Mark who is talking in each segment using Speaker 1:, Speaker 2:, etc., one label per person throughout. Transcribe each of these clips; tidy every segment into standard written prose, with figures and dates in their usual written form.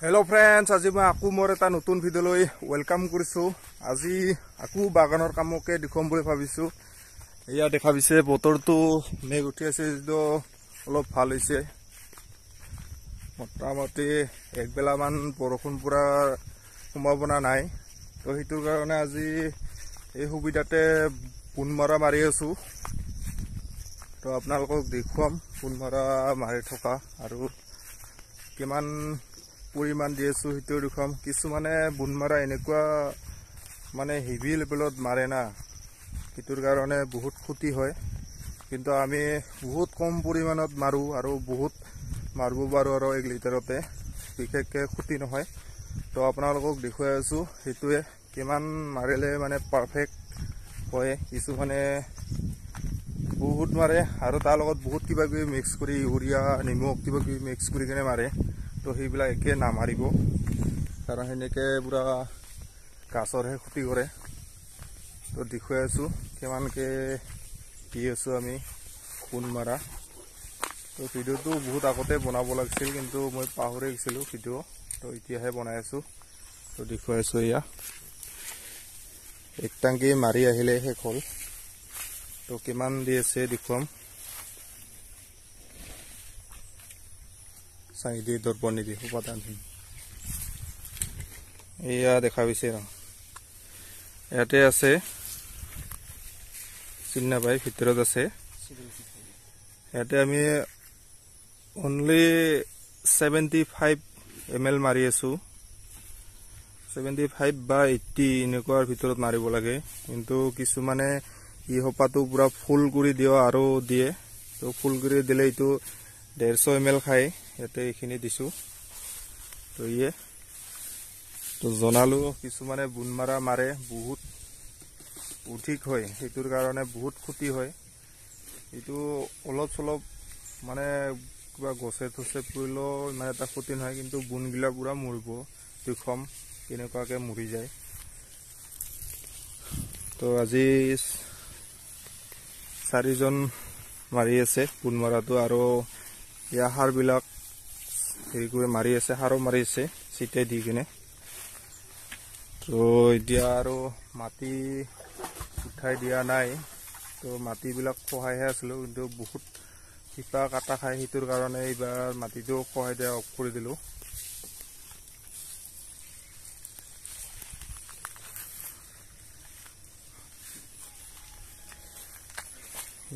Speaker 1: Hello friends, আজি মই আকু মোৰ এটা নতুন ভিডিঅ'লৈ ওয়েলকাম কৰিছো। আজি আকু বাগানৰ কামকে দেখুৱাম বুলি ভাবিছো। এয়া দেখা বিছে বতৰটো মেঘ উঠি আছে যদিও অলপ ভাল হৈছে। মোটামুটি একবেলা মান বৰষুণ পুৰা সম্ভাৱনা নাই। তো হেতুৰ কাৰণে আজি এই সুবিধাতে বুনমৰা মাৰি আছো। তো আপোনালোকক দেখুৱাম বুনমৰা মাৰি থকা আৰু কিমান পৰিমাণ দি আছো হেতু দেখুৱাম। কিছু মানে বুনমৰা এনেকুৱা মানে হেভি লেভেলত মাৰে না, হেতুৰ কাৰণে বহুত ক্ষতি হয়। কিন্তু আমি বহুত কম পৰিমাণত মাৰো আৰু বহুত মাৰিব পাৰো আৰু 1 লিটাৰতে, বিশেষকৈ ক্ষতি নহয়। তো আপোনালোকক দেখুৱাই আছো হেতুৱে কিমান মাৰিলে মানে পাৰফেক্ট হয়। কিছু মানে বহুত মাৰে আৰু তাৰ লগত বহুত কিবা কিবি মিক্স কৰি ইউৰিয়া নিমখ কিবা কিবি মিক্স কৰি কেনে মাৰে। তো সেইবিলাক একে নামাৰিব, কাৰণ সেনেকে পুৰা গাছৰহে ক্ষতি কৰে। তো দেখুৱাই আছো কিমানকে দি আছো আমি বুন মাৰা। তো ভিডিঅ'টো বহুত আগতে বনাব লাগিছিল, কিন্তু মই পাহৰি গৈছিলো ভিডিঅ'। তো এতিয়াহে বনাই আছো। তো দেখুৱাই আছো এয়া এক টাংকি মাৰি আহিলে শেষ হ'ল। তো কিমান দি আছে দেখুৱাম। চাইদি দৰ্পণ নিদি উপাদান এয়া দেখা পাইছে। ইয়াতে আছে, চিন্না পাই ভিতৰত আছে। ইয়াতে আমি অনলি 75 ml মাৰি আছো। 75 বা 80 এনেকুৱাৰ ভিতৰত মাৰিব লাগে। কিন্তু কিছুমানে ই হোপাটো পুৰা ফুল কৰি দিও আৰু দিয়ে। তো ফুল কৰি দিলে এইটো 150 ml খায়। ইয়াতে এইখিনি দিছো। তো ইয়ে তো জনালো কিছুমানে বুনমাৰা মাৰে বহুত অধিক হয়, হেতুৰ কাৰণে বহুত ক্ষতি হয়। এইটো অলপ চলপ মানে কিবা গছে থছে পৰিলেও ইমান এটা ক্ষতি নহয়, কিন্তু বুনবিলাক পুৰা মৰিব। দেখুৱাম কেনেকুৱাকে মৰি যায়। তো আজি 4 জন মাৰি আছে বুনমাৰাটো, আৰু ইয়া সাৰবিলাক হেৰি কৰি মাৰি আছে, সাৰো মাৰি আছে চিটাই দি কিনে। তো এতিয়া আৰু মাটি উঠাই দিয়া নাই। তো মাটিবিলাক খহাইহে আছিলো, কিন্তু বহুত শিপা কাটা খাই, হেতুৰ কাৰণে এইবাৰ মাটিটো খহাই দিয়া অফ কৰি দিলো।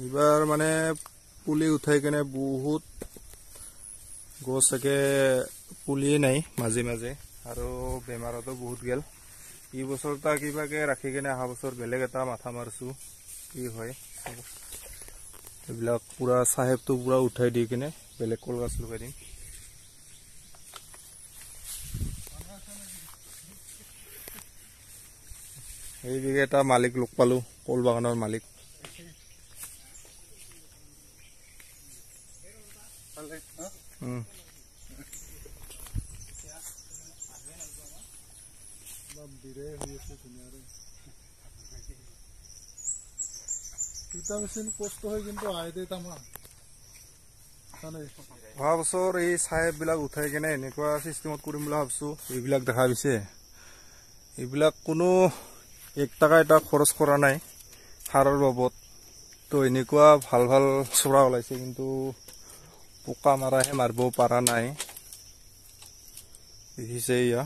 Speaker 1: এইবাৰ মানে পুলি উঠাই কেনে বহুত গছ একে পুলিয়ে নাই মাজে মাজে, আৰু বেমাৰতো বহুত গেল। এই বছৰটা কিবাকে ৰাখি কেনে অহা বছৰ বেলেগ এটা মাথা মাৰছো কি হয়। এইবিলাক পুৰা চাহেবটো পুৰা উঠাই দি কিনে বেলেগ কল গছ লগাই দিম। এইদিকে এটা মালিক লগ পালো, কল বাগানৰ মালিক। অহা বছৰ এই চাহেব বিলাক উঠাই কেনে এনেকুৱা চিষ্টেমত কৰিম বুলি ভাবছো। এইবিলাক দেখা পাইছে, এইবিলাক কোনো 1 টকা এটা খৰচ কৰা নাই সাৰৰ বাবদ। তো এনেকুৱা ভাল ভাল চৰা ওলাইছে, কিন্তু পোকা মাৰাহে মাৰিব পৰা নাই। দেখিছে ইয়া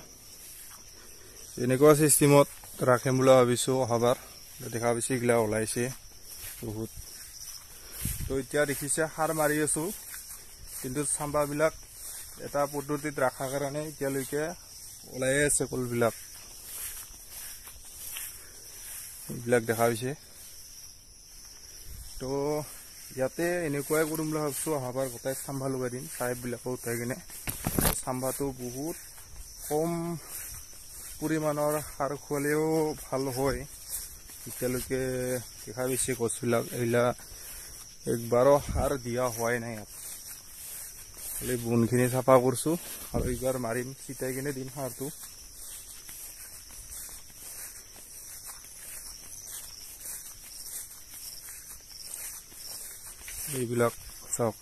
Speaker 1: এনেকুৱা চিষ্টেমত ৰাখিম বুলি ভাবিছো অহাবাৰ। দেখা পাইছে এইগিলা ওলাইছে বহুত। তো এতিয়া দেখিছে সাৰ মাৰি আছো, কিন্তু চাম্বাবিলাক এটা পদ্ধতিত ৰখাৰ কাৰণে এতিয়ালৈকে ওলাই আছে কলবিলাক। এইবিলাক দেখা পাইছে। তো ইয়াতে এনেকুৱাই কৰিম বুলি ভাবিছো, অহাবাৰ গোটাই চাম্বা লগাই দিম চাহেববিলাকো উঠাই কিনে। চাম্বাটো বহুত কম পৰিমাণৰ সাৰ খোৱালেও ভাল হয়। এতিয়ালৈকে দেখা পাইছে গছবিলাক এইবিলাক একবাৰো সাৰ দিয়া হোৱাই নাই। খালি বুনখিনি চাফা কৰিছো, আৰু এইবাৰ মাৰিম চিটাই কিনে দিম সাৰটো। এইবিলাক চাওক,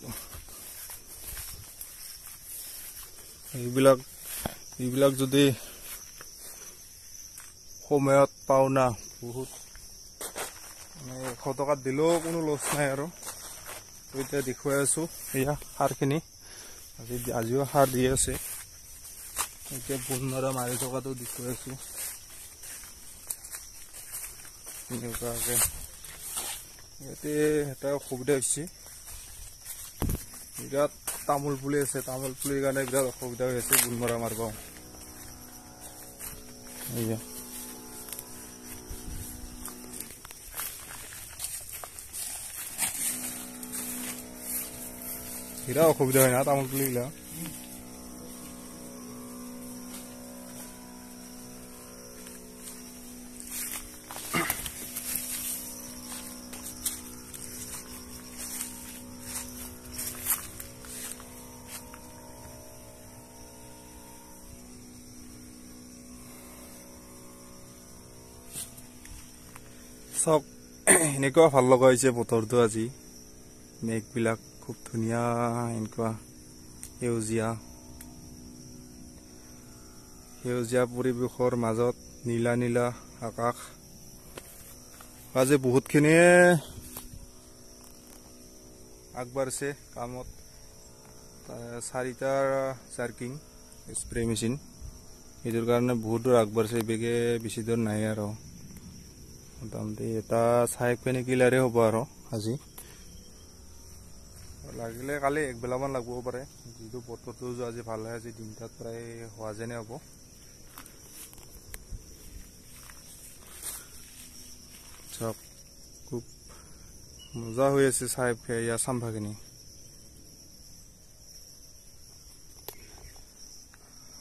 Speaker 1: এইবিলাক এইবিলাক যদি সময়ত পাওঁ না বহুত মানে 100 টকাত দিলেও কোনো লছ নাই আৰু এতিয়া দেখুৱাই আছো এয়া সাৰখিনি আজিও সাৰ দি আছে এতিয়া বুন মৰা মাৰি থকাটো দেখুৱাই আছো এনেকুৱাকে ইয়াতে এটা অসুবিধা হৈছে বিৰাট তামোল পুলি আছে তামোল পুলিৰ কাৰণে বিৰাট অসুবিধা হৈ আছে বুন মৰা মাৰিব এয়া বিৰাট অসুবিধা হয় না তামোল পুলিবিলাক চব এনেকুৱা ভাল লগা হৈছে বতৰটো আজি মেঘবিলাক খুব ধুনীয়া এনেকুৱা সেউজীয়া পৰিৱেশৰ মাজত নীলা নীলা আকাশ আজি বহুতখিনিয়ে আগবাঢ়িছে কামত 4টা জাৰ্কিং স্প্ৰে মেচিন এইটোৰ কাৰণে বহুত দূৰ আগবাঢ়িছে বেগে বেছি দূৰ নাই আৰু মোটামুটি এটা চাইক পেনে কিলাৰে হ'ব আৰু আজি লাগিলে কালি একবেলামান লাগব পাৰে যিটো বতৰটো আজি ভাল হয় আজি দিনটাত প্ৰায় হোৱা যেনে হ'ব চব খুব মজা হৈ আছে চাই ইয়া চাম্ভাখিনি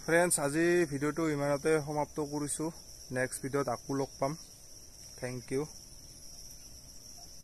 Speaker 1: ফ্ৰেণ্ডছ আজি ভিডিঅ'টো ইমানতে সমাপ্ত কৰিছোঁ নেক্সট ভিডিঅ'ত আকৌ লগ পাম Thank you.